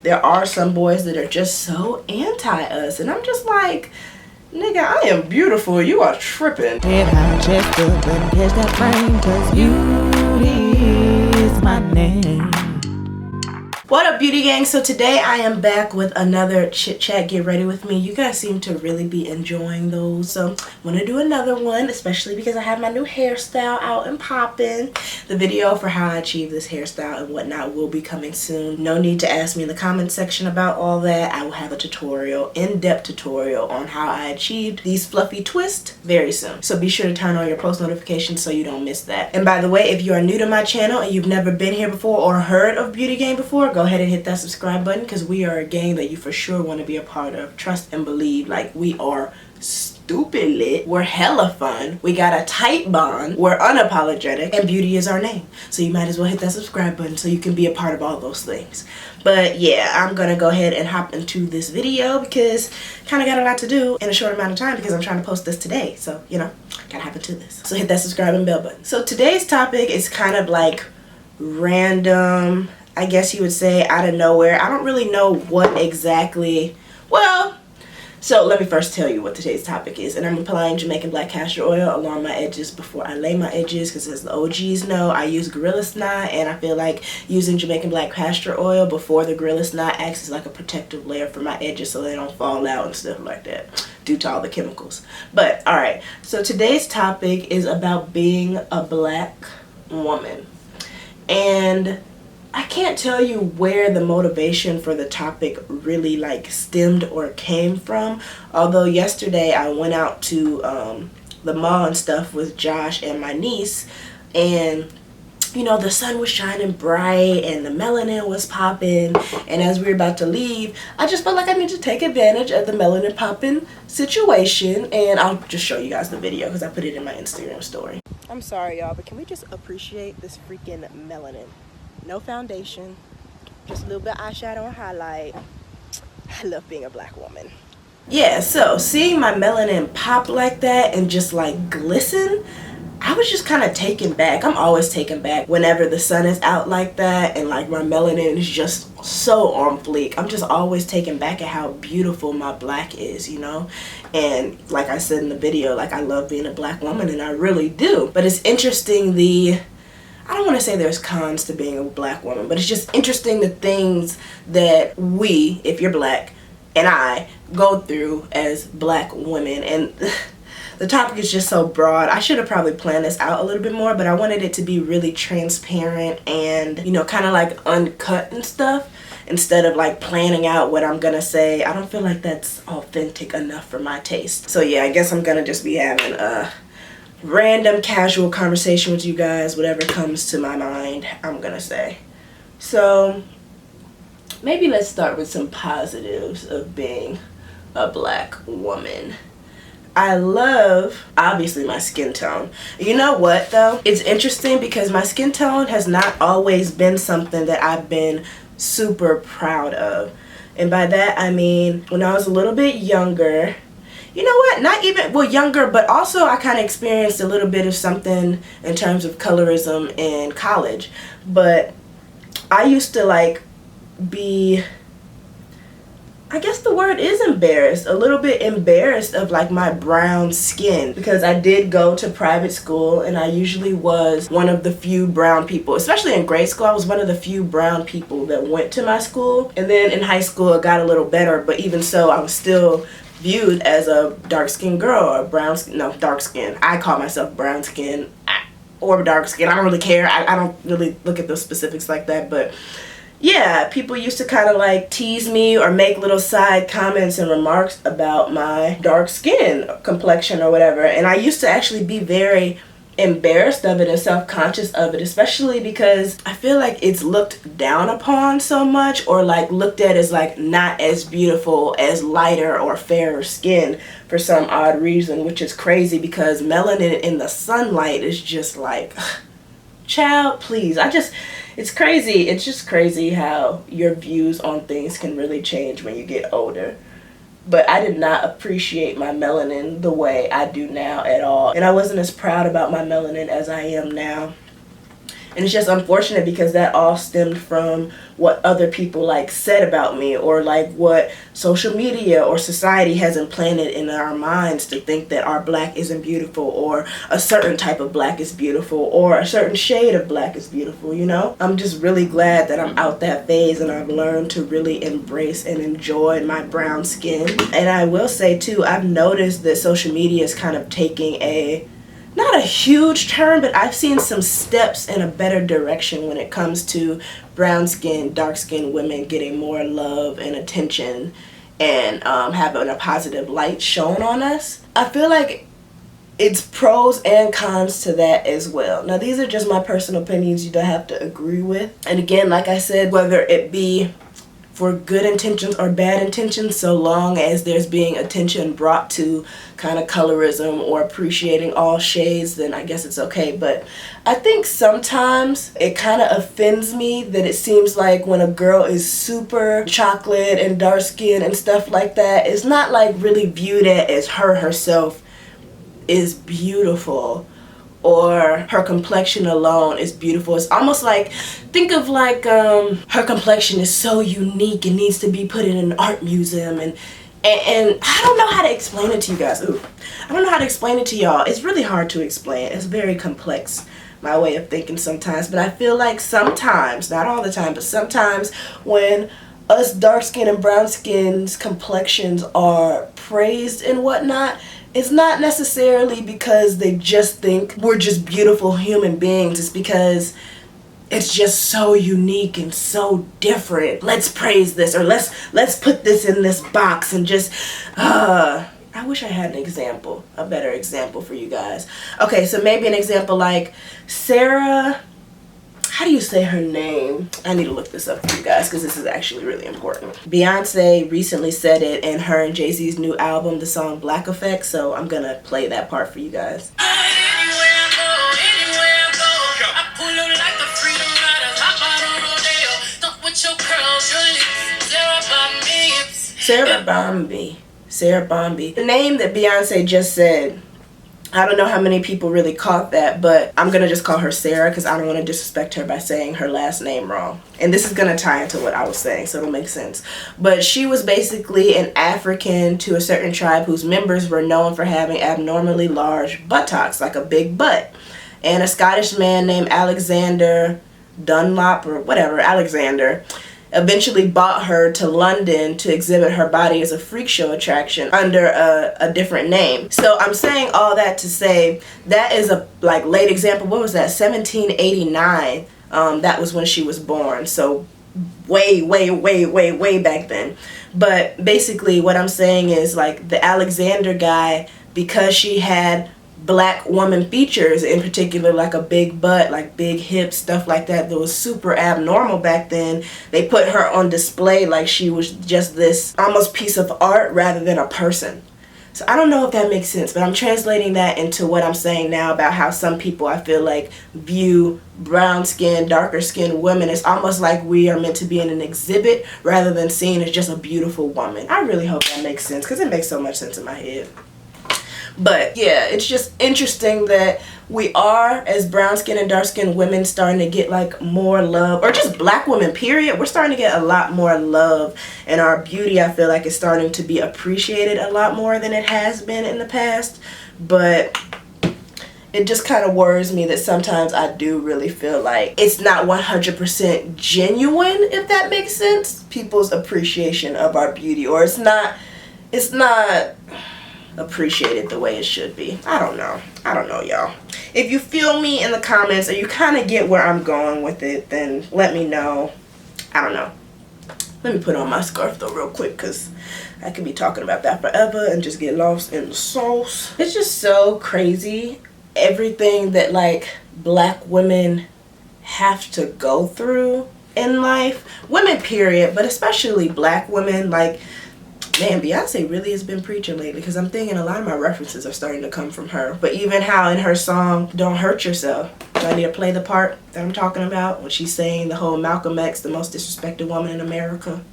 there are some boys that are just so anti us, and I'm just like, nigga, I am beautiful, you are tripping. Head high, chest up, and catch that brain, 'cause beauty is my name. What up, beauty gang? So today I am back with another chit chat. Get ready with me. You guys seem to really be enjoying those, so I'm gonna do another one, especially because I have my new hairstyle out and popping. The video for how I achieve this hairstyle and whatnot will be coming soon. No need to ask me in the comment section about all that. I will have a tutorial, in-depth tutorial on how I achieved these fluffy twists very soon. So be sure to turn on your post notifications so you don't miss that. And by the way, if you are new to my channel and you've never been here before or heard of Beauty Gang before, go ahead and hit that subscribe button, because we are a gang that you for sure want to be a part of. Trust and believe, like, we are stupid lit, we're hella fun, we got a tight bond, we're unapologetic, and beauty is our name. So you might as well hit that subscribe button so you can be a part of all those things. But yeah, I'm gonna go ahead and hop into this video because kind of got a lot to do in a short amount of time, because I'm trying to post this today, so you know, gotta hop into this. So hit that subscribe and bell button. So today's topic is kind of like random, I guess you would say, out of nowhere. I don't really know what exactly, well, so let me first tell you what today's topic is. And I'm applying Jamaican black castor oil along my edges before I lay my edges, because as the OGs know, I use Gorilla Snot, and I feel like using Jamaican black castor oil before the Gorilla Snot acts as like a protective layer for my edges so they don't fall out and stuff like that due to all the chemicals. But alright, so today's topic is about being a black woman. And I can't tell you where the motivation for the topic really like stemmed or came from. Although yesterday I went out to the mall and stuff with Josh and my niece, and you know, the sun was shining bright and the melanin was popping, and as we were about to leave, I just felt like I need to take advantage of the melanin popping situation, and I'll just show you guys the video because I put it in my Instagram story. I'm sorry y'all, but can we just appreciate this freaking melanin? No foundation, just a little bit of eyeshadow and highlight. I love being a black woman. Yeah, so seeing my melanin pop like that and just like glisten, I was just kind of taken back. I'm always taken back whenever the sun is out like that and like my melanin is just so on fleek. I'm just always taken back at how beautiful my black is, you know? And like I said in the video, like, I love being a black woman, and I really do. But it's interesting, I don't want to say there's cons to being a black woman, but it's just interesting the things that we, if you're black, and I go through as black women. And the topic is just so broad. I should have probably planned this out a little bit more, but I wanted it to be really transparent and, you know, kind of like uncut and stuff, instead of like planning out what I'm gonna say. I don't feel like that's authentic enough for my taste. So yeah, I guess I'm gonna just be having a random casual conversation with you guys, whatever comes to my mind, I'm gonna say. So maybe let's start with some positives of being a black woman. I love, obviously, my skin tone. You know what though? It's interesting because my skin tone has not always been something that I've been super proud of. And by that I mean, when I was a little bit younger, you know what, not even, well, younger, but also I kind of experienced a little bit of something in terms of colorism in college. But I used to like be, I guess the word is embarrassed, a little bit embarrassed of like my brown skin, because I did go to private school and I usually was one of the few brown people, especially in grade school. I was one of the few brown people that went to my school. And then in high school it got a little better, but even so I was still viewed as a dark-skinned girl, or brown skin, no, dark skin. I call myself brown skin or dark skin. I don't really care. I don't really look at those specifics like that. But yeah, people used to kind of like tease me or make little side comments and remarks about my dark skin complexion or whatever. And I used to actually be very embarrassed of it and self-conscious of it, especially because I feel like it's looked down upon so much, or like looked at as like not as beautiful as lighter or fairer skin for some odd reason, which is crazy because melanin in the sunlight is just like, child, please. It's crazy. It's just crazy how your views on things can really change when you get older. But I did not appreciate my melanin the way I do now at all. And I wasn't as proud about my melanin as I am now. And it's just unfortunate because that all stemmed from what other people like said about me, or like what social media or society has implanted in our minds to think that our black isn't beautiful, or a certain type of black is beautiful, or a certain shade of black is beautiful, you know? I'm just really glad that I'm out that phase and I've learned to really embrace and enjoy my brown skin. And I will say too, I've noticed that social media is kind of taking a, not a huge turn, but I've seen some steps in a better direction when it comes to brown skin, dark skinned women getting more love and attention and having a positive light shown on us. I feel like it's pros and cons to that as well. Now, these are just my personal opinions. You don't have to agree with. And again, like I said, whether it be for good intentions or bad intentions, so long as there's being attention brought to kind of colorism or appreciating all shades, then I guess it's okay. But I think sometimes it kind of offends me that it seems like when a girl is super chocolate and dark skin and stuff like that, it's not like really viewed as herself is beautiful, or her complexion alone is beautiful. It's almost like, think of like her complexion is so unique and needs to be put in an art museum, and I don't know how to explain it to you guys. I don't know how to explain it to y'all. It's really hard to explain. It's very complex, my way of thinking sometimes. But I feel like sometimes, not all the time, but sometimes when us dark skin and brown skins complexions are praised and whatnot, it's not necessarily because they just think we're just beautiful human beings. It's because it's just so unique and so different. Let's praise this, or let's put this in this box and just I wish I had an example, a better example for you guys. Okay, so maybe an example like Sarah, how do you say her name? I need to look this up for you guys because this is actually really important. Beyonce recently said it in her and Jay-Z's new album, the song Black Effect, so I'm gonna play that part for you guys. Sarah Bombi. The name that Beyonce just said, I don't know how many people really caught that, but I'm gonna just call her Sarah because I don't want to disrespect her by saying her last name wrong. And this is gonna tie into what I was saying, so it'll make sense. But she was basically an African to a certain tribe whose members were known for having abnormally large buttocks, like a big butt. And a Scottish man named Alexander Dunlop, or whatever, Alexander, eventually bought her to London to exhibit her body as a freak show attraction under a different name. So I'm saying all that to say that is a like late example. What was that? 1789. That was when she was born. So way back then. But basically what I'm saying is like the Alexander guy, because she had black woman features, in particular like a big butt, like big hips, stuff like that was super abnormal back then, they put her on display like she was just this almost piece of art rather than a person. So I don't know if that makes sense, but I'm translating that into what I'm saying now about how some people, I feel like, view brown skin, darker skinned women. It's almost like we are meant to be in an exhibit rather than seen as just a beautiful woman. I really hope that makes sense because it makes so much sense in my head. But yeah, it's just interesting that we are, as brown skin and dark skinned women, starting to get like more love, or just black women period. We're starting to get a lot more love, and our beauty, I feel like, is starting to be appreciated a lot more than it has been in the past. But it just kind of worries me that sometimes I do really feel like it's not 100% genuine, if that makes sense, people's appreciation of our beauty, or it's not appreciated the way it should be. I don't know, y'all. If you feel me in the comments, or you kind of get where I'm going with it, then let me know. I don't know. Let me put on my scarf though real quick, because I could be talking about that forever and just get lost in the sauce. It's just so crazy, everything that like black women have to go through in life. Women period, but especially black women. Like, man, Beyonce really has been preaching lately, because I'm thinking a lot of my references are starting to come from her. But even how in her song, Don't Hurt Yourself, do I need to play the part that I'm talking about? When she's saying the whole Malcolm X, the most disrespected woman in America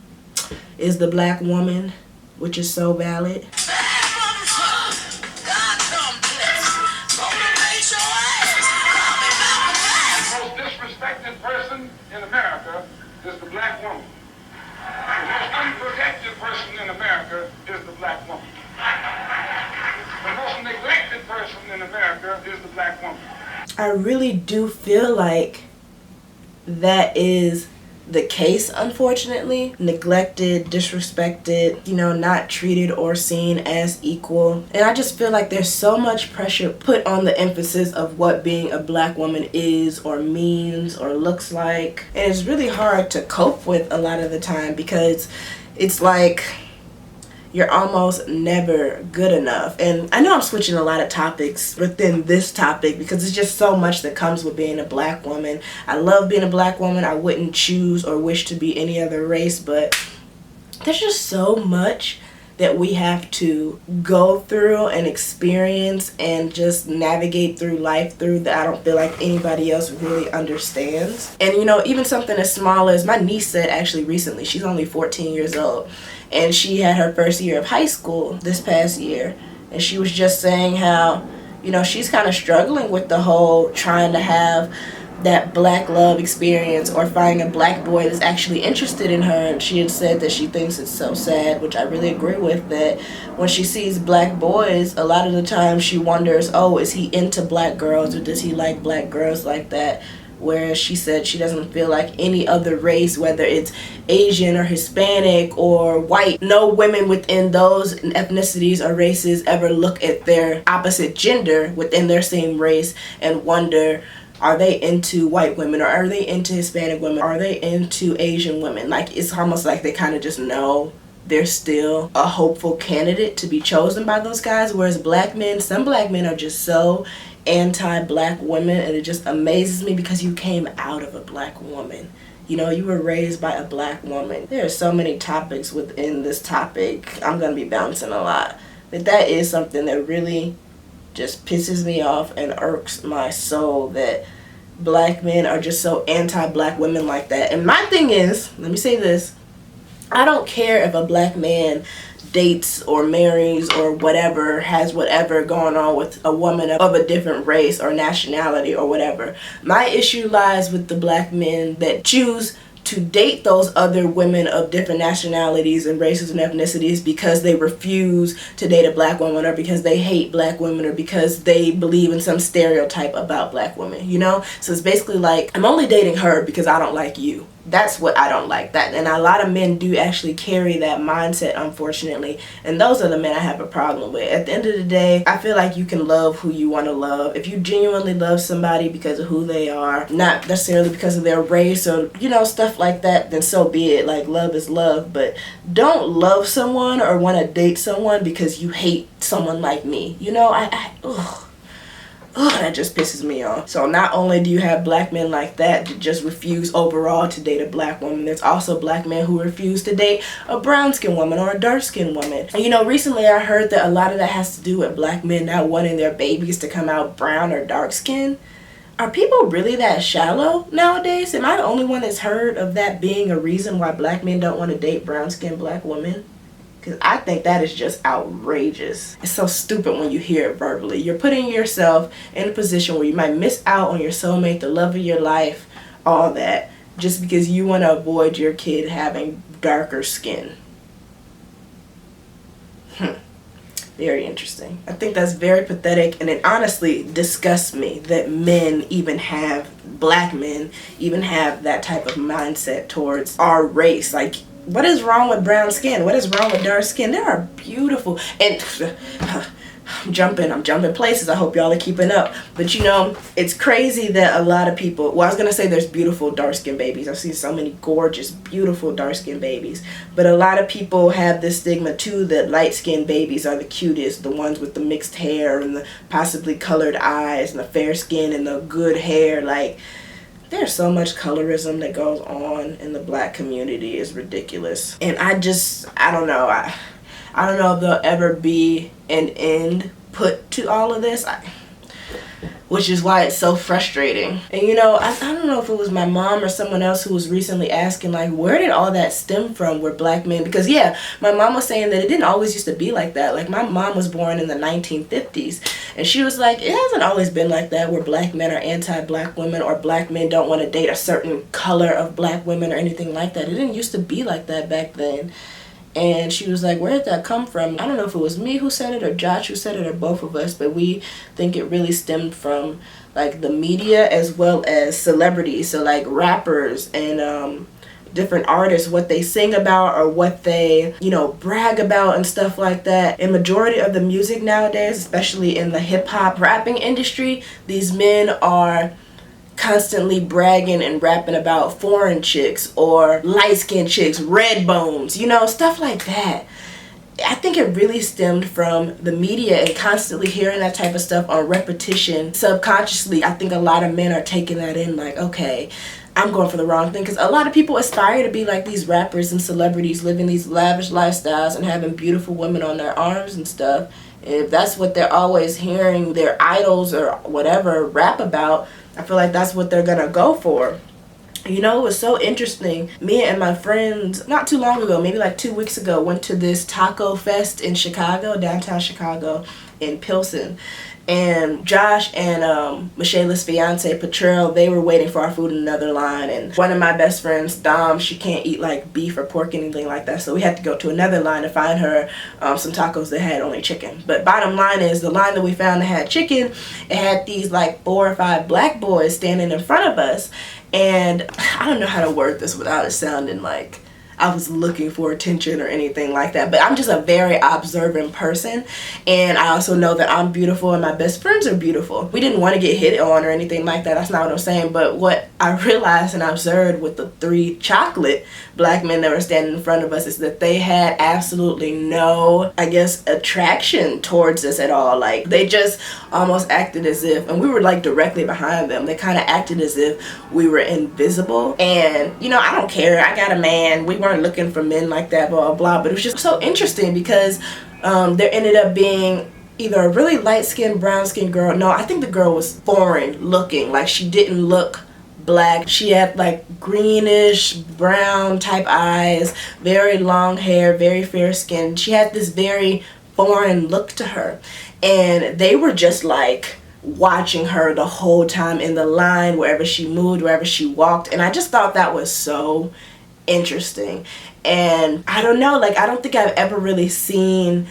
is the black woman, which is so valid. is the black woman. The most unprotected person in America is the black woman. The most neglected person in America is the black woman. I really do feel like that is the case, unfortunately. Neglected, disrespected, you know, not treated or seen as equal. And I just feel like there's so much pressure put on the emphasis of what being a black woman is or means or looks like. And it's really hard to cope with a lot of the time because it's like you're almost never good enough. And I know I'm switching a lot of topics within this topic because it's just so much that comes with being a black woman. I love being a black woman. I wouldn't choose or wish to be any other race, but there's just so much that we have to go through and experience and just navigate through life through that I don't feel like anybody else really understands. And you know, even something as small as my niece said actually recently, she's only 14 years old, and she had her first year of high school this past year, and she was just saying how, you know, she's kind of struggling with the whole trying to have that black love experience or finding a black boy that's actually interested in her. And she had said that she thinks it's so sad, which I really agree with, that when she sees black boys, a lot of the time she wonders, oh, is he into black girls or does he like black girls like that? Whereas she said she doesn't feel like any other race, whether it's Asian or Hispanic or white, no women within those ethnicities or races ever look at their opposite gender within their same race and wonder, are they into white women or are they into Hispanic women? Are they into Asian women? Like, it's almost like they kind of just know they're still a hopeful candidate to be chosen by those guys. Whereas black men, some black men are just so anti-black women, and it just amazes me because you came out of a black woman. You know, you were raised by a black woman. There are so many topics within this topic. I'm going to be bouncing a lot. But that is something that really just pisses me off and irks my soul, that black men are just so anti-black women like that. And my thing is, let me say this, I don't care if a black man dates or marries or whatever, has whatever going on with a woman of a different race or nationality or whatever. My issue lies with the black men that choose to date those other women of different nationalities and races and ethnicities because they refuse to date a black woman, or because they hate black women, or because they believe in some stereotype about black women, you know? So it's basically like, I'm only dating her because I don't like you. That's what I don't like. That, and a lot of men do actually carry that mindset, unfortunately, and those are the men I have a problem with. At the end of the day, I feel like you can love who you want to love. If you genuinely love somebody because of who they are, not necessarily because of their race or, you know, stuff like that, then so be it. Like, love is love, but don't love someone or want to date someone because you hate someone like me. You know, that just pisses me off. So not only do you have black men like that just refuse overall to date a black woman, there's also black men who refuse to date a brown-skinned woman or a dark-skinned woman. And you know, recently I heard that a lot of that has to do with black men not wanting their babies to come out brown or dark-skinned. Are people really that shallow nowadays? Am I the only one that's heard of that being a reason why black men don't want to date brown-skinned black women? Because I think that is just outrageous. It's so stupid when you hear it verbally. You're putting yourself in a position where you might miss out on your soulmate, the love of your life, all that, just because you want to avoid your kid having darker skin. Very interesting. I think that's very pathetic, and it honestly disgusts me that men even have, black men even have that type of mindset towards our race. Like, what is wrong with brown skin? What is wrong with dark skin? They are beautiful. And I'm jumping places. I hope y'all are keeping up. But you know, it's crazy that a lot of people, well, I was going to say there's beautiful dark skin babies. I've seen so many gorgeous, beautiful dark skin babies. But a lot of people have this stigma too that light skinned babies are the cutest, the ones with the mixed hair and the possibly colored eyes and the fair skin and the good hair. Like, there's so much colorism that goes on in the black community. Is ridiculous. And I don't know. I don't know if there'll ever be an end put to all of this. which is why it's so frustrating. And you know, I don't know if it was my mom or someone else who was recently asking, like, where did all that stem from where black men, because yeah, my mom was saying that it didn't always used to be like that. Like, my mom was born in the 1950s, and she was like, it hasn't always been like that where black men are anti-black women, or black men don't want to date a certain color of black women or anything like that. It didn't used to be like that back then. And she was like, where did that come from? I don't know if it was me who said it or Josh who said it or both of us, but we think it really stemmed from like the media as well as celebrities. So like rappers and different artists, what they sing about or what they, you know, brag about and stuff like that. And majority of the music nowadays, especially in the hip hop rapping industry, these men are constantly bragging and rapping about foreign chicks or light-skinned chicks, red bones, you know, stuff like that. I think it really stemmed from the media and constantly hearing that type of stuff on repetition. Subconsciously, I think a lot of men are taking that in like, okay, I'm going for the wrong thing. Because a lot of people aspire to be like these rappers and celebrities, living these lavish lifestyles and having beautiful women on their arms and stuff. And if that's what they're always hearing their idols or whatever rap about, I feel like that's what they're gonna go for. You know, it was so interesting. Me and my friends, not too long ago, maybe like 2 weeks ago, went to this taco fest in Chicago, downtown Chicago, in Pilsen. And Josh and Michela's fiance, Patrell, they were waiting for our food in another line. And one of my best friends, Dom, she can't eat like beef or pork, anything like that. So we had to go to another line to find her some tacos that had only chicken. But bottom line is, the line that we found that had chicken, it had these like 4 or 5 black boys standing in front of us. And I don't know how to word this without it sounding like I was looking for attention or anything like that, but I'm just a very observant person, and I also know that I'm beautiful and my best friends are beautiful. We didn't want to get hit on or anything like that, that's not what I'm saying, but what I realized and observed with the 3 chocolate black men that were standing in front of us is that they had absolutely no, I guess, attraction towards us at all. Like, they just almost acted as if, and we were like directly behind them, they kind of acted as if we were invisible. And you know, I don't care, I got a man, we weren't looking for men like that, blah blah blah. But it was just so interesting because there ended up being either a really light-skinned, brown-skinned girl. No, I think the girl was foreign looking, like she didn't look black. She had like greenish brown type eyes, very long hair, very fair skin. She had this very foreign look to her, and they were just like watching her the whole time in the line, wherever she moved, wherever she walked. And I just thought that was so interesting. And I don't know, like, I don't think I've ever really seen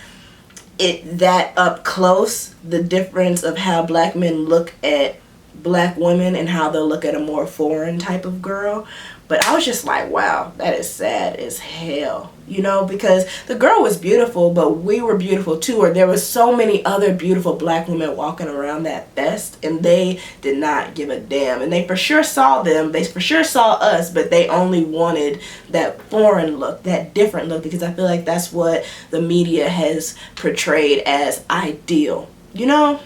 it that up close, the difference of how black men look at black women and how they'll look at a more foreign type of girl. But I was just like, wow, that is sad as hell, you know, because the girl was beautiful, but we were beautiful too. Or there were so many other beautiful black women walking around that fest, and they did not give a damn. And they for sure saw them, they for sure saw us, but they only wanted that foreign look, that different look, because I feel like that's what the media has portrayed as ideal, you know?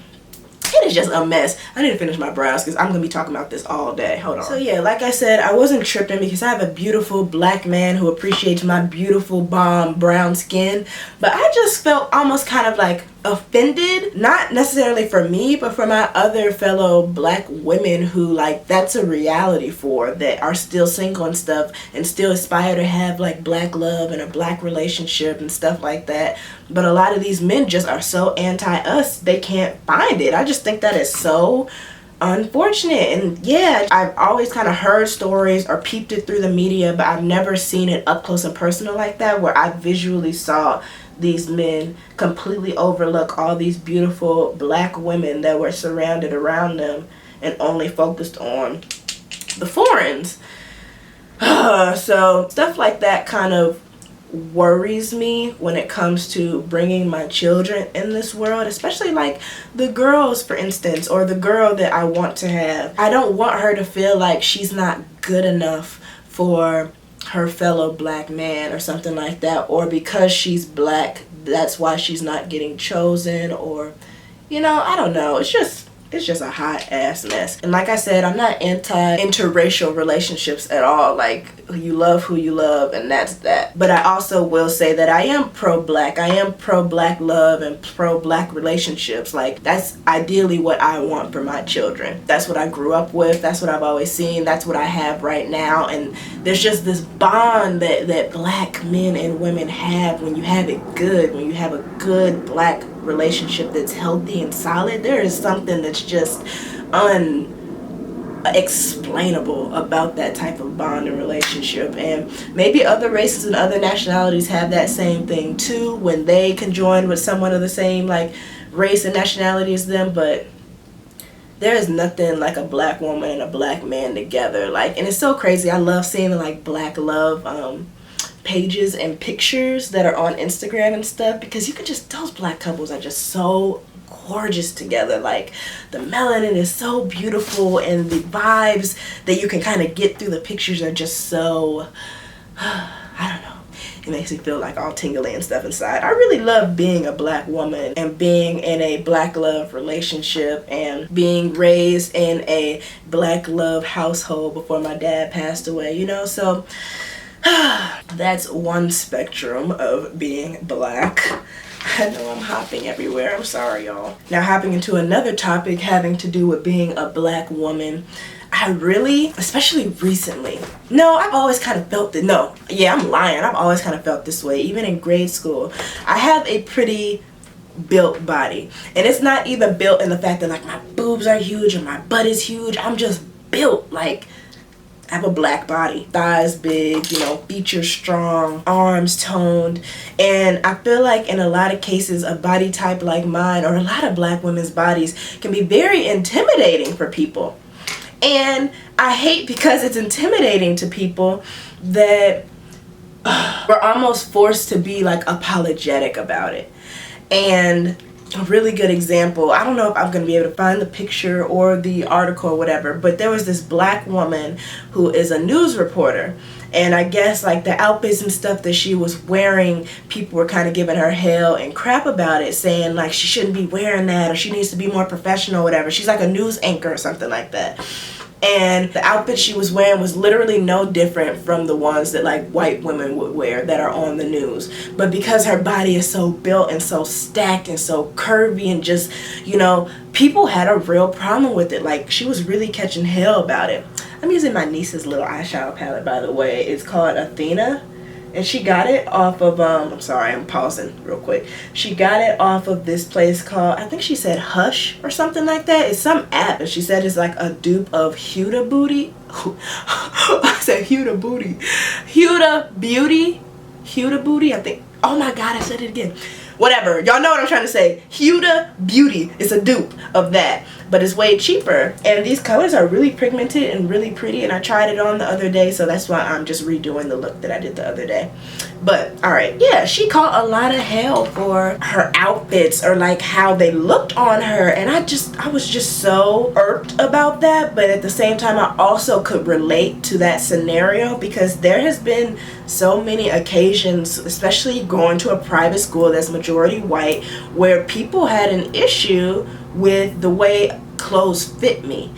It is just a mess. I need to finish my brows because I'm going to be talking about this all day. Hold on. So yeah, like I said, I wasn't tripping because I have a beautiful black man who appreciates my beautiful bomb brown skin. But I just felt almost kind of like offended, not necessarily for me, but for my other fellow black women who, like, that's a reality for, that are still single and stuff and still aspire to have like black love and a black relationship and stuff like that. But a lot of these men just are so anti-us, they can't find it. I just think that is so unfortunate. And yeah, I've always kind of heard stories or peeped it through the media, but I've never seen it up close and personal like that, where I visually saw these men completely overlook all these beautiful black women that were surrounded around them and only focused on the foreigners. So stuff like that kind of worries me when it comes to bringing my children in this world, especially like the girls, for instance, or the girl that I want to have. I don't want her to feel like she's not good enough for her fellow black man or something like that, or because she's black that's why she's not getting chosen, or, you know, I don't know. It's just it's just a hot ass mess. And like I said, I'm not anti interracial relationships at all. Like, you love who you love and that's that. But I also will say that I am pro-black. I am pro-black love and pro-black relationships. Like, that's ideally what I want for my children. That's what I grew up with. That's what I've always seen. That's what I have right now. And there's just this bond that black men and women have when you have it good, when you have a good black relationship that's healthy and solid. There is something that's just unexplainable about that type of bond and relationship. And maybe other races and other nationalities have that same thing too when they conjoin with someone of the same like race and nationality as them, but there is nothing like a black woman and a black man together. Like, and it's so crazy. I love seeing the like black love pages and pictures that are on Instagram and stuff, because you can just, those black couples are just so gorgeous together. Like, the melanin is so beautiful and the vibes that you can kind of get through the pictures are just so I don't know, it makes me feel like all tingly and stuff inside. I really love being a black woman and being in a black love relationship and being raised in a black love household before my dad passed away, you know. So that's one spectrum of being black. I know I'm hopping everywhere. I'm sorry, y'all. Now, hopping into another topic having to do with being a black woman. I really, especially recently, no, I've always kind of felt it. No, yeah, I'm lying. I've always kind of felt this way. Even in grade school, I have a pretty built body. And it's not even built in the fact that like my boobs are huge or my butt is huge. I'm just built like, I have a black body, thighs big, you know, features strong, arms toned. And I feel like in a lot of cases, a body type like mine, or a lot of black women's bodies, can be very intimidating for people. And I hate, because it's intimidating to people, that we're almost forced to be like apologetic about it. And a really good example, I don't know if I'm going to be able to find the picture or the article or whatever, but there was this black woman who is a news reporter, and I guess like the outfits and stuff that she was wearing, people were kind of giving her hell and crap about it, saying like she shouldn't be wearing that or she needs to be more professional or whatever. She's like a news anchor or something like that. And the outfit she was wearing was literally no different from the ones that like white women would wear that are on the news. But because her body is so built and so stacked and so curvy and just, you know, people had a real problem with it. Like, she was really catching hell about it. I'm using my niece's little eyeshadow palette, by the way. It's called Athena. And she got it off of, I'm sorry, I'm pausing real quick. She got it off of this place called, I think she said Hush or something like that. It's some app, and she said it's like a dupe of Huda Booty. I said Huda Booty. Huda Beauty. Huda Booty, I think. Oh my God, I said it again. Whatever, y'all know what I'm trying to say. Huda Beauty is a dupe of that, but it's way cheaper. And these colors are really pigmented and really pretty, and I tried it on the other day, so that's why I'm just redoing the look that I did the other day. But alright, yeah, she caught a lot of hell for her outfits or like how they looked on her, and I was just so irked about that. But at the same time, I also could relate to that scenario, because there has been so many occasions, especially going to a private school that's majority white, where people had an issue with the way clothes fit me.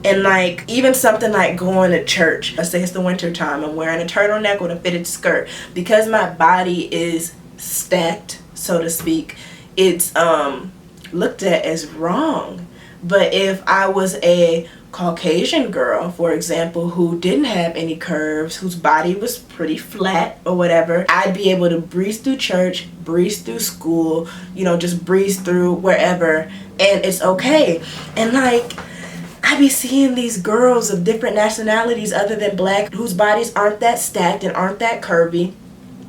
And like, even something like going to church, let's say it's the winter time, I'm wearing a turtleneck with a fitted skirt. Because my body is stacked, so to speak, it's looked at as wrong. But if I was a Caucasian girl, for example, who didn't have any curves, whose body was pretty flat or whatever, I'd be able to breeze through church, breeze through school, you know, just breeze through wherever, and it's okay. And like, I be seeing these girls of different nationalities other than black, whose bodies aren't that stacked and aren't that curvy,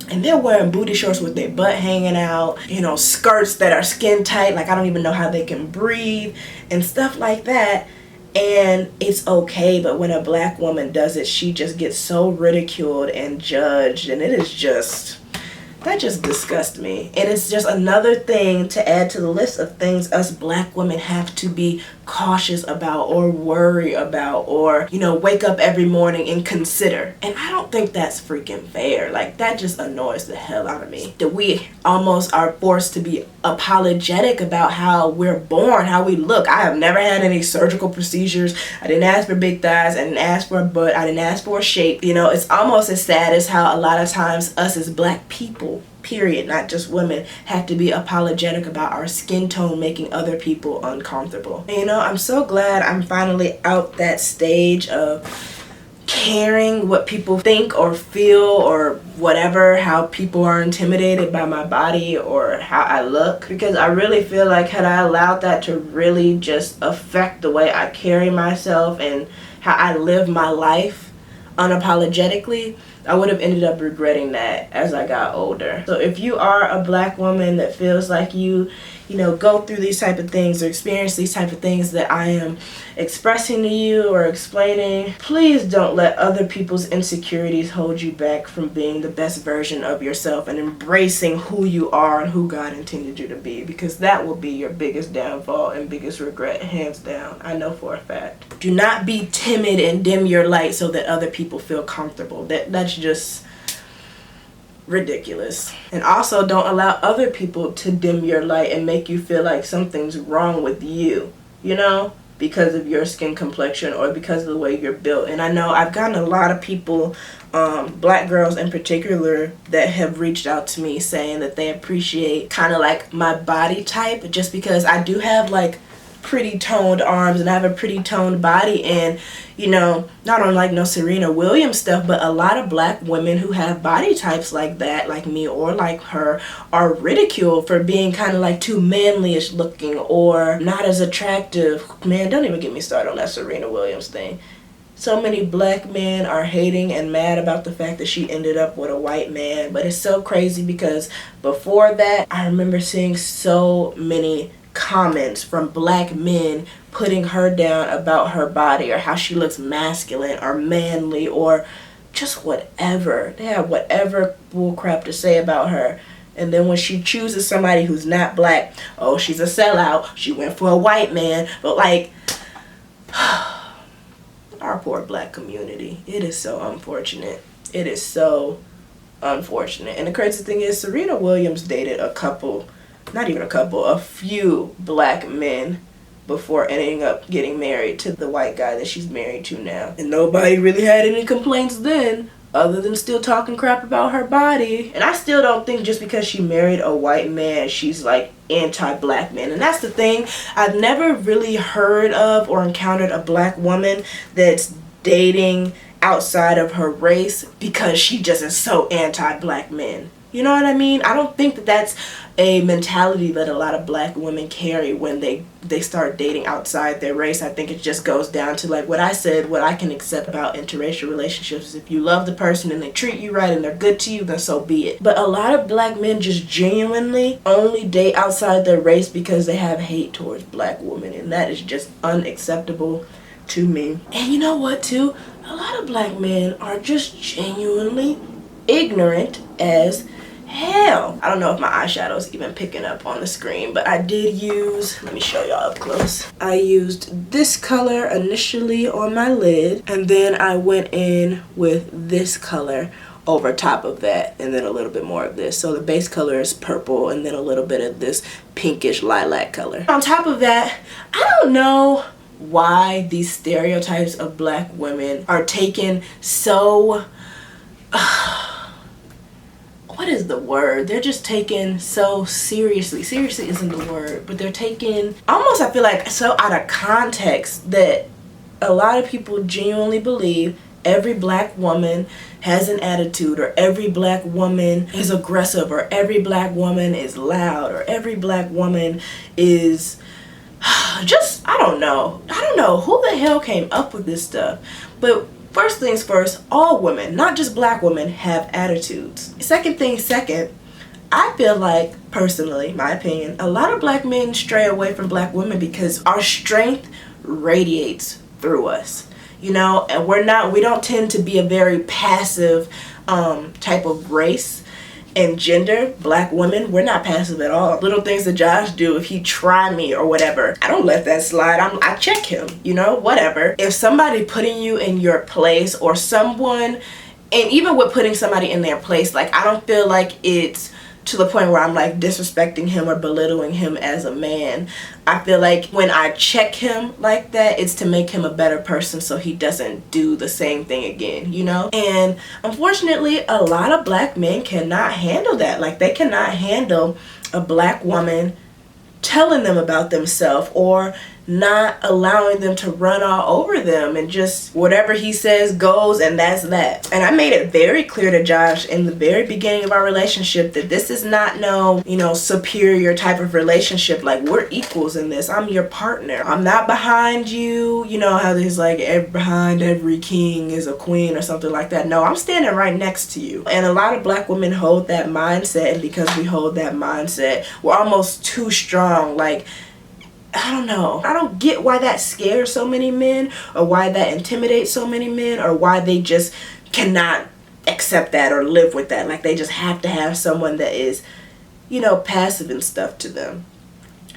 and they're wearing booty shorts with their butt hanging out, you know, skirts that are skin tight, like I don't even know how they can breathe and stuff like that. And it's okay, but when a black woman does it, she just gets so ridiculed and judged, and it is just, That just disgusts me. And it's just another thing to add to the list of things us black women have to be cautious about or worry about or, you know, wake up every morning and consider. And I don't think that's freaking fair. Like, that just annoys the hell out of me. That we almost are forced to be apologetic about how we're born, how we look. I have never had any surgical procedures. I didn't ask for big thighs. I didn't ask for a butt. I didn't ask for a shape. You know, it's almost as sad as how a lot of times us as black people, period, not just women, have to be apologetic about our skin tone making other people uncomfortable. And, you know, I'm so glad I'm finally out that stage of caring what people think or feel or whatever, how people are intimidated by my body or how I look, because I really feel like had I allowed that to really just affect the way I carry myself and how I live my life unapologetically, I would have ended up regretting that as I got older. So if you are a black woman that feels like you know, go through these type of things or experience these type of things that I am expressing to you or explaining, please don't let other people's insecurities hold you back from being the best version of yourself and embracing who you are and who God intended you to be, because that will be your biggest downfall and biggest regret, hands down. I know for a fact. Do not be timid and dim your light so that other people feel comfortable. That's just ridiculous. And also, don't allow other people to dim your light and make you feel like something's wrong with you, you know, because of your skin complexion or because of the way you're built. And I know I've gotten a lot of people, black girls in particular, that have reached out to me saying that they appreciate kind of like my body type, just because I do have like pretty toned arms and I have a pretty toned body, and you know, not on like no Serena Williams stuff, but a lot of black women who have body types like that, like me or like her, are ridiculed for being kind of like too manly-ish looking or not as attractive. Man, don't even get me started on that Serena Williams thing. So many black men are hating and mad about the fact that she ended up with a white man, but it's so crazy because before that, I remember seeing so many comments from black men putting her down about her body or how she looks masculine or manly or just whatever. They have whatever bullcrap to say about her. And then when she chooses somebody who's not black, oh, she's a sellout. She went for a white man. But like, our poor black community. It is so unfortunate. It is so unfortunate. And the crazy thing is, Serena Williams dated a couple, not even a couple, a few black men before ending up getting married to the white guy that she's married to now. And nobody really had any complaints then, other than still talking crap about her body. And I still don't think just because she married a white man, she's like anti-black men. And that's the thing. I've never really heard of or encountered a black woman that's dating outside of her race because she just is so anti-black men. You know what I mean? I don't think that that's a mentality that a lot of black women carry when they start dating outside their race. I think it just goes down to like what I said, what I can accept about interracial relationships is if you love the person and they treat you right and they're good to you, then so be it. But a lot of black men just genuinely only date outside their race because they have hate towards black women, and that is just unacceptable to me. And you know what too? A lot of black men are just genuinely ignorant as hell. I don't know if my eyeshadow is even picking up on the screen, but I did use, let me show y'all up close. I used this color initially on my lid, and then I went in with this color over top of that, and then a little bit more of this. So the base color is purple, and then a little bit of this pinkish lilac color. On top of that, I don't know why these stereotypes of black women are taken so what is the word? They're just taken so seriously. Seriously isn't the word, but they're taken almost, I feel like, so out of context that a lot of people genuinely believe every black woman has an attitude, or every black woman is aggressive, or every black woman is loud, or every black woman is just, I don't know who the hell came up with this stuff. But first things first, all women, not just black women, have attitudes. Second thing second, I feel like, personally, my opinion, a lot of black men stray away from black women because our strength radiates through us, you know, and we don't tend to be a very passive type of race. and gender, black women, we're not passive at all. Little things that Josh do, if he try me or whatever, I don't let that slide. I check him, you know, whatever. If somebody putting you in your place, or someone, and even with putting somebody in their place, like, I don't feel like it's to the point where I'm like disrespecting him or belittling him as a man. I feel like when I check him like that, it's to make him a better person so he doesn't do the same thing again, you know? And unfortunately, a lot of black men cannot handle that. Like, they cannot handle a black woman telling them about themselves, or not allowing them to run all over them, and just whatever he says goes, and that's that. And I made it very clear to Josh in the very beginning of our relationship that this is not no, you know, superior type of relationship. Like, we're equals in this. I'm your partner. I'm not behind you. You know how there's like behind every king is a queen or something like that. No, I'm standing right next to you. And a lot of black women hold that mindset, and because we hold that mindset, we're almost too strong. Like, I don't know. I don't get why that scares so many men, or why that intimidates so many men, or why they just cannot accept that or live with that. Like, they just have to have someone that is, you know, passive and stuff to them.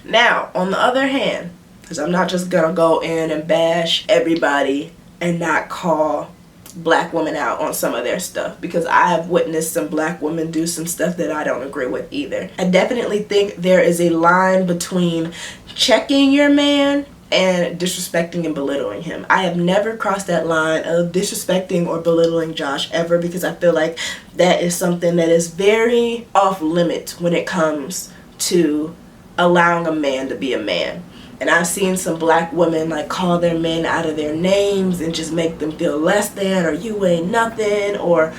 Now, on the other hand, because I'm not just gonna go in and bash everybody and not call black women out on some of their stuff, because I have witnessed some black women do some stuff that I don't agree with either. I definitely think there is a line between checking your man and disrespecting and belittling him. I have never crossed that line of disrespecting or belittling Josh ever, because I feel like that is something that is very off limit when it comes to allowing a man to be a man. And I've seen some black women like call their men out of their names and just make them feel less than, or you ain't nothing, or,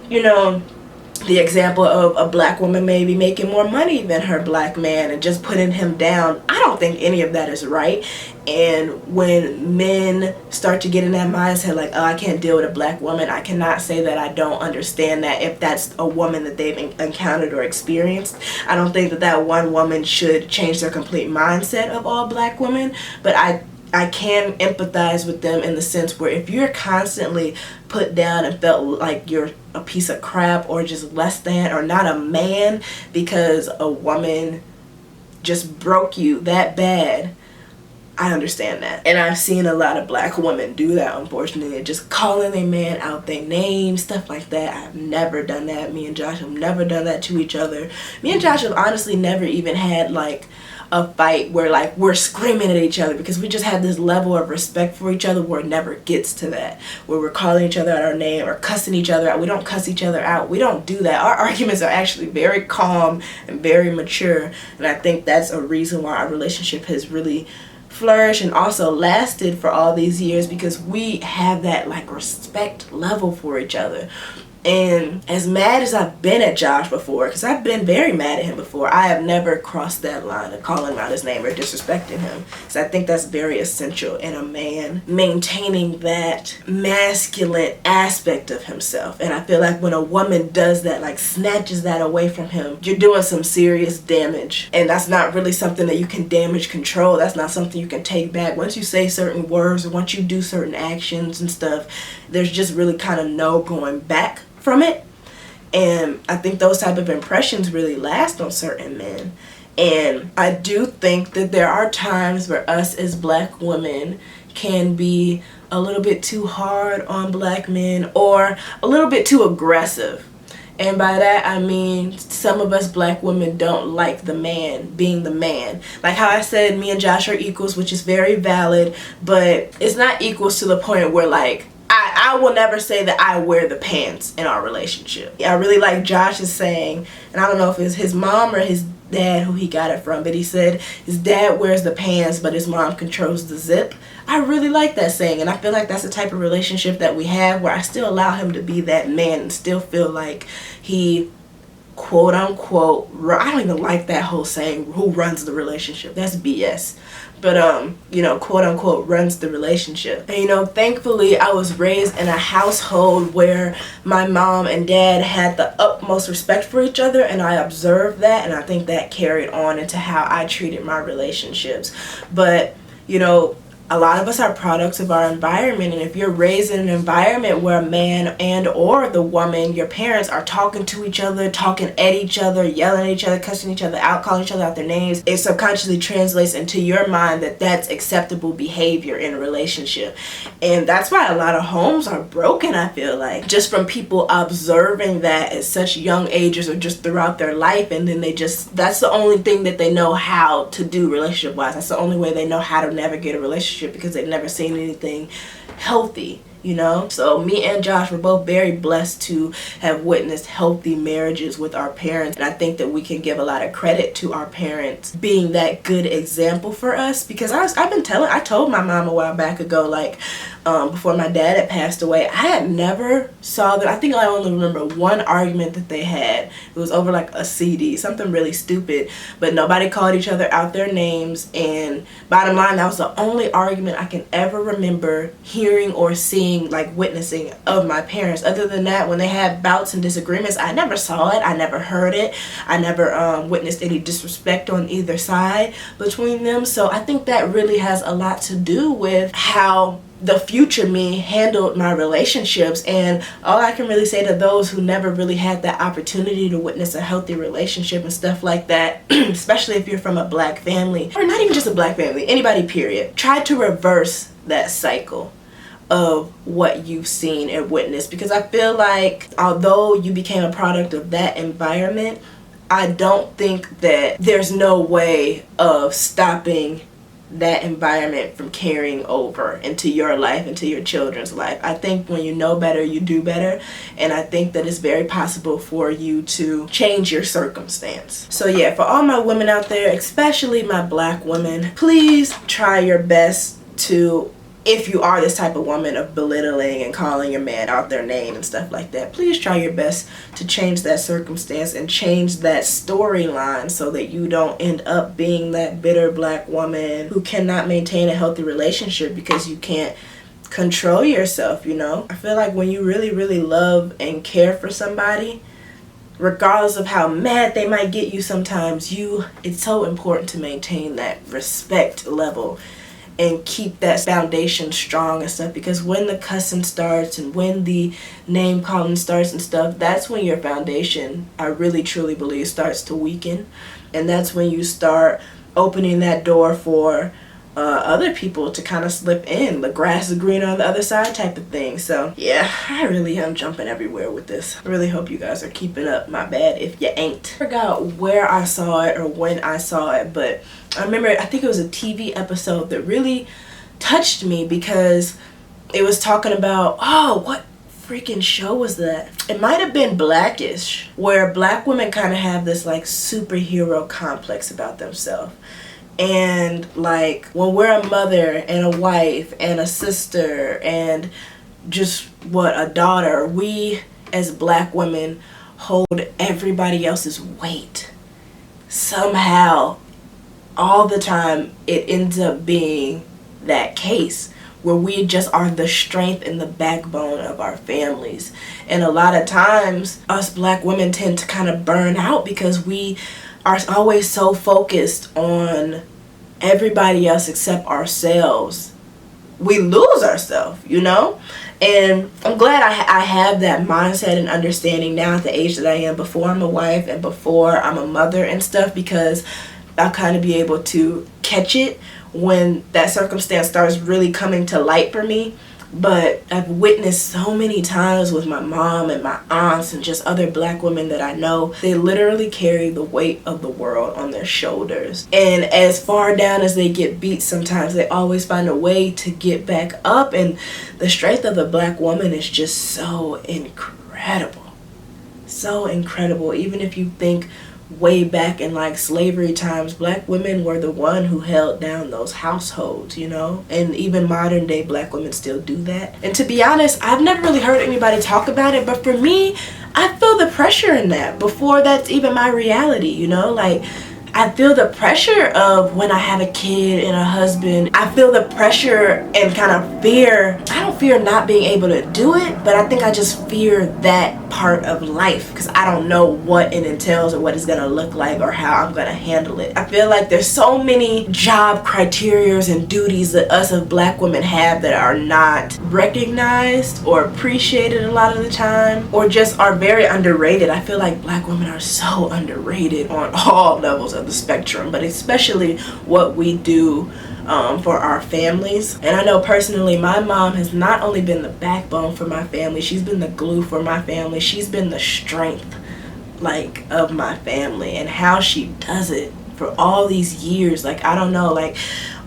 you know, the example of a black woman maybe making more money than her black man and just putting him down. I don't think any of that is right. And when men start to get in that mindset like, oh, I can't deal with a black woman, I cannot say that I don't understand that if that's a woman that they've encountered or experienced. I don't think that that one woman should change their complete mindset of all black women, but I can empathize with them in the sense where if you're constantly put down and felt like you're a piece of crap or just less than or not a man because a woman just broke you that bad, I understand that. And I've seen a lot of black women do that, unfortunately, just calling their man out their name, stuff like that. I've never done that. Me and Josh have never done that to each other. Me and Josh have honestly never even had like a fight where like we're screaming at each other, because we just have this level of respect for each other where it never gets to that, where we're calling each other out our name or cussing each other out. We don't cuss each other out. We don't do that. Our arguments are actually very calm and very mature, and I think that's a reason why our relationship has really flourished and also lasted for all these years, because we have that like respect level for each other. And as mad as I've been at Josh before, because I've been very mad at him before, I have never crossed that line of calling out his name or disrespecting him. So I think that's very essential in a man, maintaining that masculine aspect of himself. And I feel like when a woman does that, like snatches that away from him, you're doing some serious damage. And that's not really something that you can damage control. That's not something you can take back. Once you say certain words or once you do certain actions and stuff, there's just really kind of no going back from it. And I think those type of impressions really last on certain men. And I do think that there are times where us as black women can be a little bit too hard on black men or a little bit too aggressive. And by that I mean some of us black women don't like the man being the man. Like how I said, me and Josh are equals, which is very valid, but it's not equals to the point where like I will never say that I wear the pants in our relationship. I really like Josh's saying, and I don't know if it's his mom or his dad who he got it from, but he said his dad wears the pants but his mom controls the zip. I really like that saying, and I feel like that's the type of relationship that we have where I still allow him to be that man and still feel like he quote unquote, I don't even like that whole saying, who runs the relationship. That's BS. But you know, quote unquote runs the relationship. And you know, thankfully I was raised in a household where my mom and dad had the utmost respect for each other, and I observed that, and I think that carried on into how I treated my relationships. But you know, a lot of us are products of our environment, and if you're raised in an environment where a man and or the woman, your parents, are talking to each other, talking at each other, yelling at each other, cussing each other out, calling each other out their names, it subconsciously translates into your mind that that's acceptable behavior in a relationship. And that's why a lot of homes are broken, I feel like, just from people observing that at such young ages or just throughout their life, and then that's the only thing that they know how to do relationship wise. That's the only way they know how to navigate a relationship, because they've never seen anything healthy, you know. So me and Josh were both very blessed to have witnessed healthy marriages with our parents, and I think that we can give a lot of credit to our parents being that good example for us, because I told my mom a while back ago, like before my dad had passed away, I had never saw that. I think I only remember one argument that they had. It was over like a CD, something really stupid, but nobody called each other out their names, and bottom line, that was the only argument I can ever remember hearing or seeing, like witnessing, of my parents. Other than that, when they had bouts and disagreements, I never saw it, I never heard it, I never witnessed any disrespect on either side between them. So I think that really has a lot to do with how the future me handled my relationships. And all I can really say to those who never really had that opportunity to witness a healthy relationship and stuff like that, especially if you're from a black family, or not even just a black family, anybody period, try to reverse that cycle of what you've seen and witnessed, because I feel like although you became a product of that environment, I don't think that there's no way of stopping that environment from carrying over into your life, into your children's life. I think when you know better, you do better, and I think that it's very possible for you to change your circumstance. So yeah, for all my women out there, especially my black women, please try your best to, if you are this type of woman of belittling and calling your man out their name and stuff like that, please try your best to change that circumstance and change that storyline so that you don't end up being that bitter black woman who cannot maintain a healthy relationship because you can't control yourself, you know? I feel like when you really, really love and care for somebody, regardless of how mad they might get you sometimes, it's so important to maintain that respect level and keep that foundation strong and stuff, because when the cussing starts and when the name calling starts and stuff, that's when your foundation, I really truly believe, starts to weaken, and that's when you start opening that door for other people to kind of slip in. The grass is greener on the other side type of thing. So yeah, I really am jumping everywhere with this. I really hope you guys are keeping up. My bad if you ain't. I forgot where I saw it or when I saw it, but I remember, I think it was a TV episode that really touched me, because it was talking about, what freaking show was that? It might have been Blackish, where black women kind of have this like superhero complex about themselves. And like when we're a mother and a wife and a sister and just a daughter, we as black women hold everybody else's weight. Somehow, all the time, it ends up being that case where we just are the strength and the backbone of our families. And a lot of times, us black women tend to kind of burn out because we are always so focused on everybody else except ourselves. We lose ourselves, you know? And I'm glad I have that mindset and understanding now at the age that I am, before I'm a wife and before I'm a mother and stuff, because I'll kind of be able to catch it when that circumstance starts really coming to light for me. But I've witnessed so many times with my mom and my aunts and just other black women that I know, they literally carry the weight of the world on their shoulders. And as far down as they get beat, sometimes they always find a way to get back up. And the strength of the black woman is just so incredible. So incredible. Even if you think way back in like slavery times, black women were the one who held down those households, you know, and even modern day black women still do that. And to be honest, I've never really heard anybody talk about it, but for me, I feel the pressure in that before that's even my reality, you know. Like, I feel the pressure of when I have a kid and a husband. I feel the pressure and kind of fear. I don't fear not being able to do it, but I think I just fear that part of life because I don't know what it entails or what it's gonna look like or how I'm gonna handle it. I feel like there's so many job criterias and duties that us as Black women have that are not recognized or appreciated a lot of the time, or just are very underrated. I feel like Black women are so underrated on all levels of the spectrum, but especially what we do for our families. And I know personally my mom has not only been the backbone for my family, she's been the glue for my family, she's been the strength like of my family, and how she does it for all these years. Like, I don't know, like,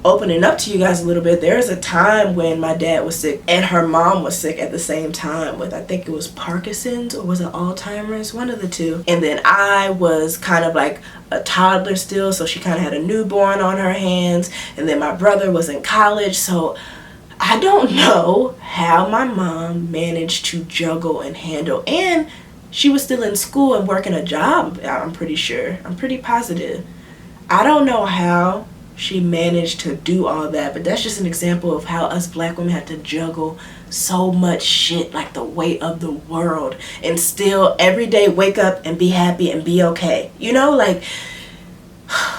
opening up to you guys a little bit, there was a time when my dad was sick and her mom was sick at the same time with, I think it was Parkinson's or was it Alzheimer's, one of the two. And then I was kind of like a toddler still, so she kind of had a newborn on her hands, and then my brother was in college. So I don't know how my mom managed to juggle and handle, and she was still in school and working a job, I'm pretty sure, I'm pretty positive. I don't know how she managed to do all that, but that's just an example of how us Black women have to juggle so much shit, like the weight of the world, and still every day wake up and be happy and be okay, you know? Like,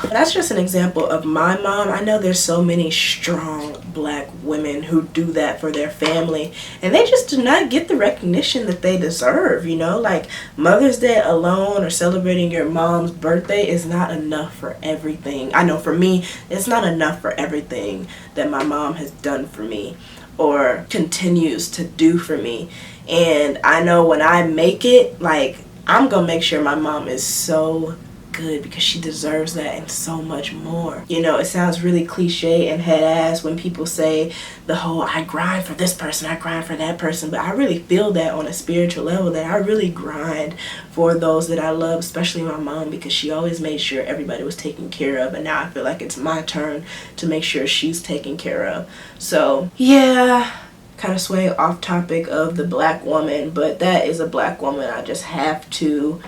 that's just an example of my mom. I know there's so many strong Black women who do that for their family, and they just do not get the recognition that they deserve, you know? Like, Mother's Day alone or celebrating your mom's birthday is not enough for everything. I know for me, it's not enough for everything that my mom has done for me or continues to do for me. And I know when I make it, like, I'm gonna make sure my mom is so good, because she deserves that and so much more. You know, it sounds really cliche and head ass when people say the whole I grind for this person, I grind for that person, but I really feel that on a spiritual level, that I really grind for those that I love, especially my mom, because she always made sure everybody was taken care of, and now I feel like it's my turn to make sure she's taken care of. So yeah, kind of swaying off topic of the Black woman, but that is a Black woman I just have to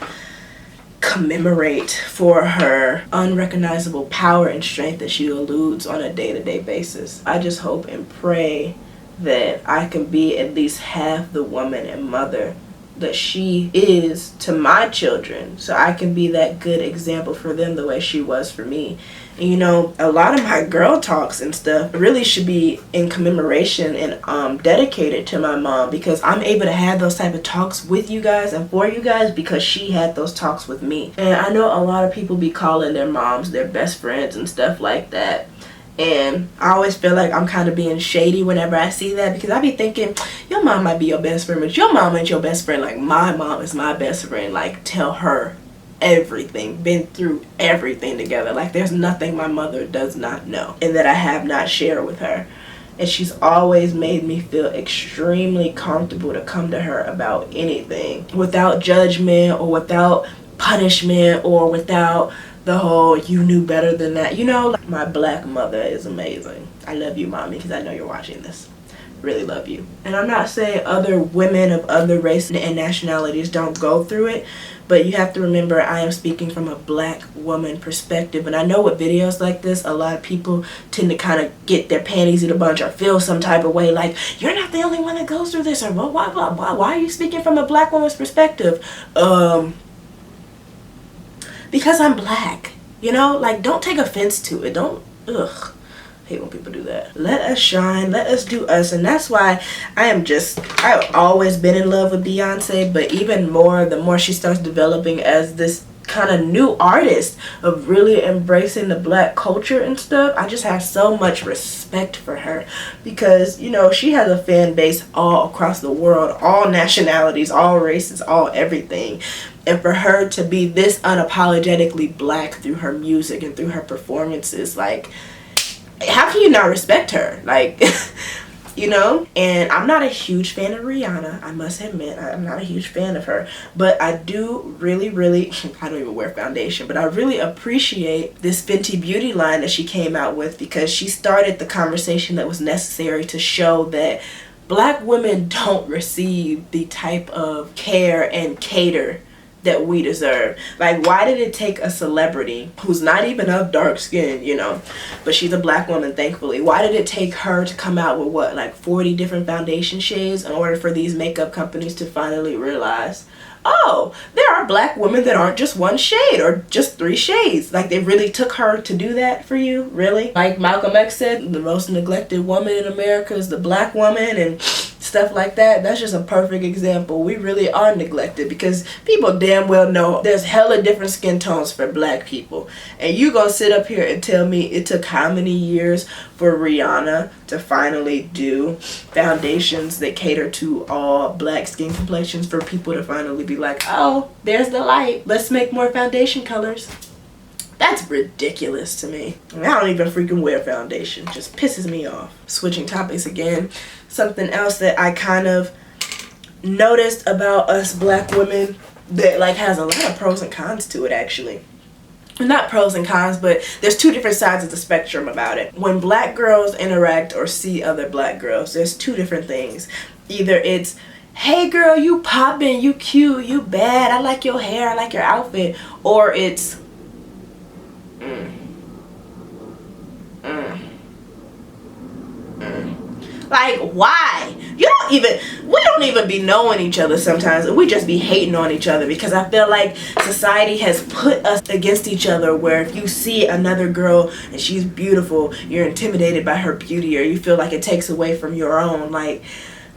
commemorate for her unrecognizable power and strength that she eludes on a day-to-day basis. I just hope and pray that I can be at least half the woman and mother that she is to my children, so I can be that good example for them the way she was for me. And you know, a lot of my girl talks and stuff really should be in commemoration and dedicated to my mom, because I'm able to have those type of talks with you guys and for you guys because she had those talks with me. And I know a lot of people be calling their moms their best friends and stuff like that, and I always feel like I'm kind of being shady whenever I see that, because I be thinking your mom might be your best friend, but your mom ain't your best friend. Like, my mom is my best friend. Like, tell her everything, been through everything together. Like, there's nothing my mother does not know and that I have not shared with her. And she's always made me feel extremely comfortable to come to her about anything without judgment or without punishment or without the whole you knew better than that. You know, like, my Black mother is amazing. I love you, mommy, because I know you're watching this. Really love you. And I'm not saying other women of other races and nationalities don't go through it, but you have to remember I am speaking from a Black woman perspective. And I know with videos like this, a lot of people tend to kind of get their panties in a bunch or feel some type of way like, you're not the only one that goes through this, or why are you speaking from a Black woman's perspective? Because I'm Black, you know? Like, don't take offense to it. Don't, ugh. I hate when people do that. Let us shine, let us do us. And that's why I've always been in love with Beyonce, but even more the more she starts developing as this kind of new artist of really embracing the Black culture and stuff, I just have so much respect for her, because, you know, she has a fan base all across the world, all nationalities, all races, all everything. And for her to be this unapologetically Black through her music and through her performances, like, how can you not respect her? Like, you know? And I'm not a huge fan of Rihanna, I must admit. I'm not a huge fan of her. But I do really, I don't even wear foundation, but I really appreciate this Fenty Beauty line that she came out with, because she started the conversation that was necessary to show that Black women don't receive the type of care and cater that we deserve. Like, why did it take a celebrity who's not even of dark skin, you know, but she's a black woman, thankfully. Why did it take her to come out with what, like 40 different foundation shades in order for these makeup companies to finally realize, oh, there are black women that aren't just one shade or just 3 shades. Like, they really took her to do that for you? Really? Like Malcolm X said, the most neglected woman in America is the black woman, and stuff like that. That's just a perfect example. We really are neglected because people damn well know there's hella different skin tones for black people. And you gonna sit up here and tell me it took how many years for Rihanna to finally do foundations that cater to all black skin complexions, for people to finally be like, oh, there's the light, let's make more foundation colors? That's ridiculous to me. I don't even freaking wear foundation. It just pisses me off. Switching topics again. Something else that I kind of noticed about us black women that like has a lot of pros and cons to it, actually. Not pros and cons, but there's 2 different sides of the spectrum about it. When black girls interact or see other black girls, there's 2 different things. Either it's, hey girl, you poppin', you cute, you bad, I like your hair, I like your outfit. Or it's, like, why? We don't even be knowing each other sometimes, and we just be hating on each other, because I feel like society has put us against each other, where if you see another girl and she's beautiful, you're intimidated by her beauty, or you feel like it takes away from your own. Like,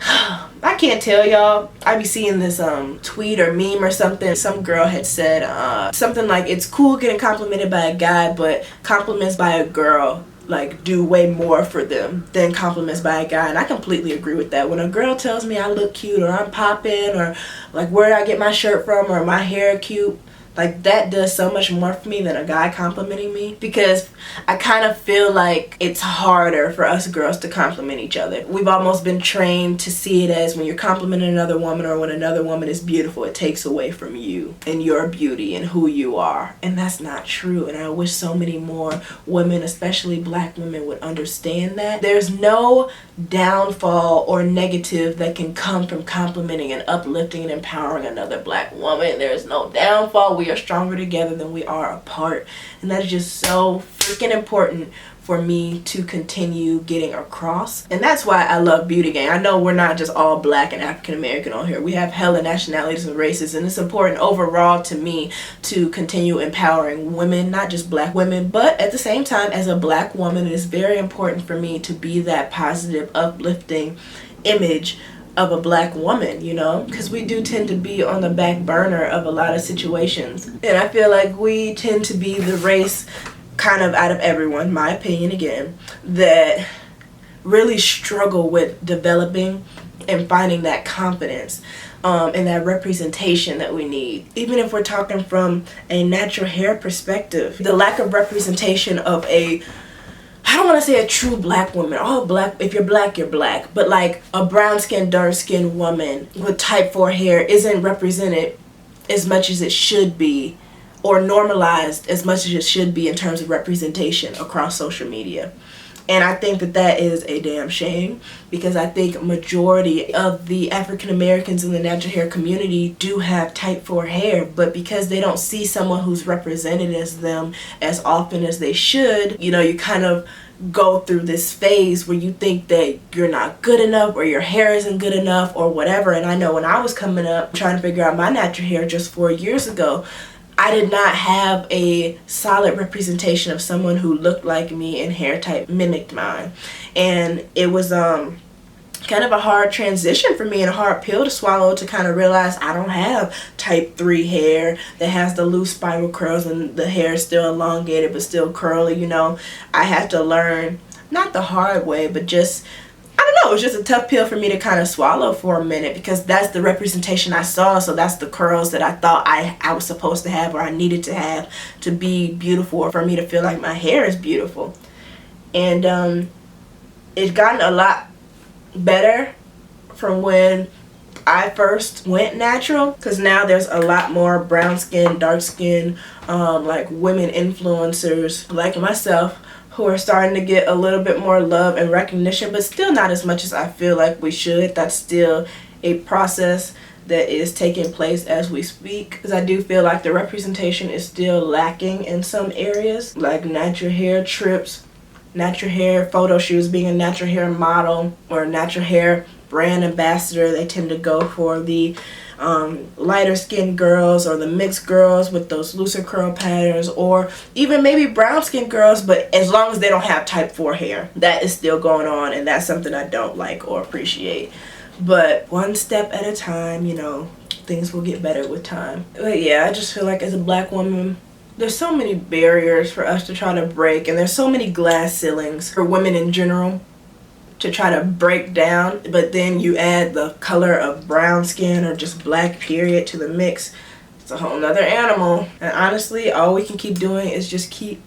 I can't tell y'all, I be seeing this tweet or meme or something. Some girl had said something like, it's cool getting complimented by a guy, but compliments by a girl like do way more for them than compliments by a guy. And I completely agree with that. When a girl tells me I look cute, or I'm popping, or like where I get my shirt from, or my hair cute, like that does so much more for me than a guy complimenting me, because I kind of feel like it's harder for us girls to compliment each other. We've almost been trained to see it as when you're complimenting another woman, or when another woman is beautiful, it takes away from you and your beauty and who you are. And that's not true. And I wish so many more women, especially black women, would understand that. There's no downfall or negative that can come from complimenting and uplifting and empowering another black woman. There's no downfall. We are stronger together than we are apart. And that is just so freaking important for me to continue getting across. And that's why I love Beauty Gang. I know we're not just all black and African American on here. We have hella nationalities and races, and it's important overall to me to continue empowering women, not just black women, but at the same time, as a black woman, it is very important for me to be that positive, uplifting image of a black woman, you know, because we do tend to be on the back burner of a lot of situations. And I feel like we tend to be the race, kind of out of everyone, my opinion again, that really struggle with developing and finding that confidence and that representation that we need. Even if we're talking from a natural hair perspective, the lack of representation of I don't want to say a true black woman. All black, if you're black, you're black. But like a brown skinned, dark skinned woman with type 4 hair isn't represented as much as it should be, or normalized as much as it should be in terms of representation across social media. And I think that that is a damn shame, because I think majority of the African Americans in the natural hair community do have type 4 hair, but because they don't see someone who's represented as them as often as they should, you know, you kind of go through this phase where you think that you're not good enough, or your hair isn't good enough, or whatever. And I know when I was coming up trying to figure out my natural hair just 4 years ago, I did not have a solid representation of someone who looked like me and hair type mimicked mine. And it was kind of a hard transition for me, and a hard pill to swallow, to kind of realize I don't have type 3 hair that has the loose spiral curls and the hair is still elongated but still curly, you know. I had to learn, not the hard way, but just, I don't know, it was just a tough pill for me to kind of swallow for a minute, because that's the representation I saw. So that's the curls that I thought I was supposed to have, or I needed to have to be beautiful, or for me to feel like my hair is beautiful. And it's gotten a lot better from when I first went natural, because now there's a lot more brown skin, dark skin, like women influencers like myself, who are starting to get a little bit more love and recognition, but still not as much as I feel like we should. That's still a process that is taking place as we speak, because I do feel like the representation is still lacking in some areas, like natural hair trips, natural hair photo shoots, being a natural hair model or a natural hair brand ambassador. They tend to go for the lighter skinned girls or the mixed girls with those looser curl patterns, or even maybe brown skinned girls, but as long as they don't have type 4 hair. That is still going on, and that's something I don't like or appreciate. But one step at a time, you know, things will get better with time. But yeah, I just feel like as a black woman, there's so many barriers for us to try to break, and there's so many glass ceilings for women in general to try to break down. But then you add the color of brown skin or just black period to the mix, it's a whole nother animal. And honestly, all we can keep doing is just keep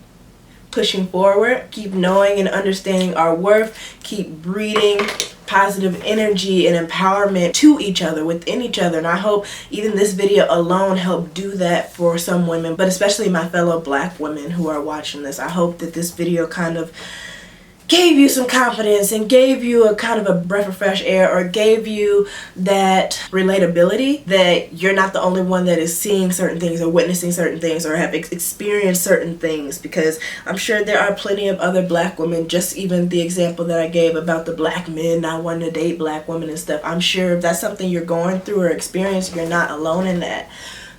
pushing forward, keep knowing and understanding our worth, keep breeding positive energy and empowerment to each other, within each other. And I hope even this video alone helped do that for some women, but especially my fellow black women who are watching this. I hope that this video kind of gave you some confidence and gave you a kind of a breath of fresh air, or gave you that relatability that you're not the only one that is seeing certain things or witnessing certain things or have experienced certain things, because I'm sure there are plenty of other black women. Just even the example that I gave about the black men not wanting to date black women and stuff, I'm sure if that's something you're going through or experiencing, you're not alone in that.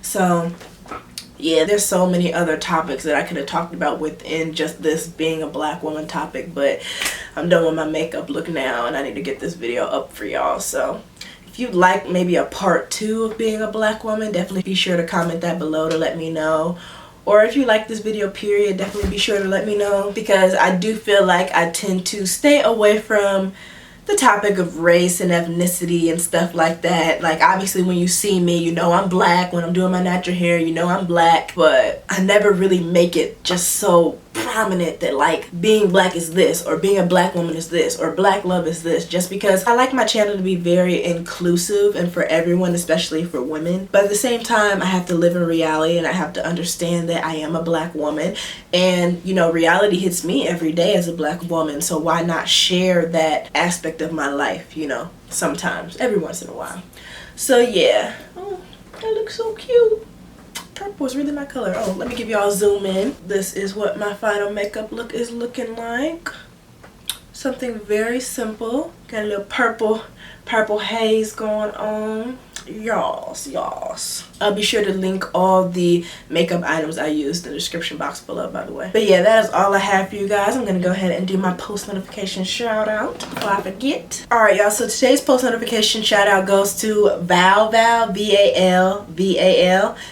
So yeah, there's so many other topics that I could have talked about within just this being a black woman topic, but I'm done with my makeup look now and I need to get this video up for y'all. So if you'd like maybe a part 2 of being a black woman, definitely be sure to comment that below to let me know. Or if you like this video period, definitely be sure to let me know, because I do feel like I tend to stay away from the topic of race and ethnicity and stuff like that. Like, obviously when you see me, you know I'm black. When I'm doing my natural hair, you know I'm black, but I never really make it just so prominent that like being black is this, or being a black woman is this, or black love is this, just because I like my channel to be very inclusive and for everyone, especially for women. But at the same time, I have to live in reality, and I have to understand that I am a black woman, and you know, reality hits me every day as a black woman, so why not share that aspect of my life, you know, sometimes, every once in a while. So yeah. Oh, that looks so cute. Purple is really my color. Oh, let me give y'all a zoom in. This is what my final makeup look is looking like. Something very simple. Got a little purple haze going on. Y'all. I'll be sure to link all the makeup items I used in the description box below, by the way. But yeah, that is all I have for you guys. I'm gonna go ahead and do my post notification shout out before I forget. Alright y'all, so today's post notification shout out goes to Val, V-A-L.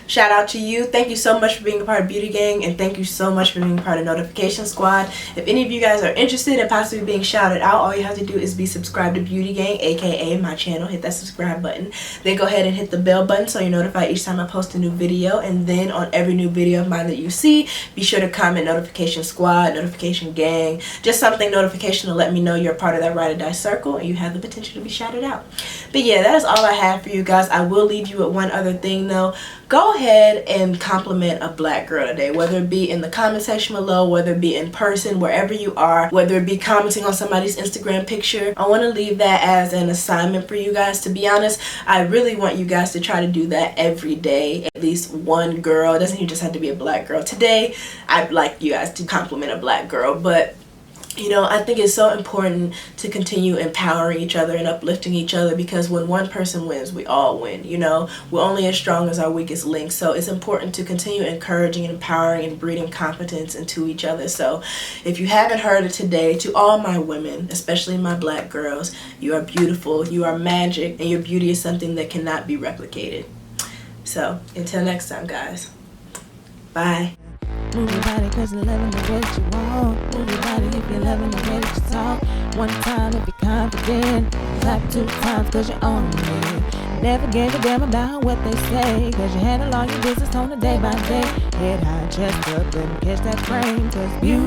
Shout out to you. Thank you so much for being a part of Beauty Gang, and thank you so much for being a part of Notification Squad. If any of you guys are interested in possibly being shouted out, all you have to do is be subscribed to Beauty Gang, aka my channel. Hit that subscribe button. Then go ahead and hit the bell button so you're notified each time I post a new video. And then on every new video of mine that you see, be sure to comment Notification Squad, Notification Gang, just something notification to let me know you're part of that Ride or Die circle and you have the potential to be shouted out. But yeah, that is all I have for you guys. I will leave you with one other thing though. Go ahead and compliment a black girl today, whether it be in the comment section below, whether it be in person, wherever you are, whether it be commenting on somebody's Instagram picture. I want to leave that as an assignment for you guys. To be honest, I really want you guys to try to do that every day. At least one girl. It doesn't even just have to be a black girl. Today, I'd like you guys to compliment a black girl, but you know, I think it's so important to continue empowering each other and uplifting each other, because when one person wins, we all win, you know. We're only as strong as our weakest link, so it's important to continue encouraging and empowering and breeding confidence into each other. So if you haven't heard it today, to all my women, especially my black girls, you are beautiful, you are magic, and your beauty is something that cannot be replicated. So until next time, guys, bye. Move your body cause you're loving the way that you want. Move your body if you're loving the way that you talk. One time if you're confident. Clap 2 times cause you own it. Never gave a damn about what they say, cause you handle all your business on a day by day. Head high, chest up, and catch that frame, cause you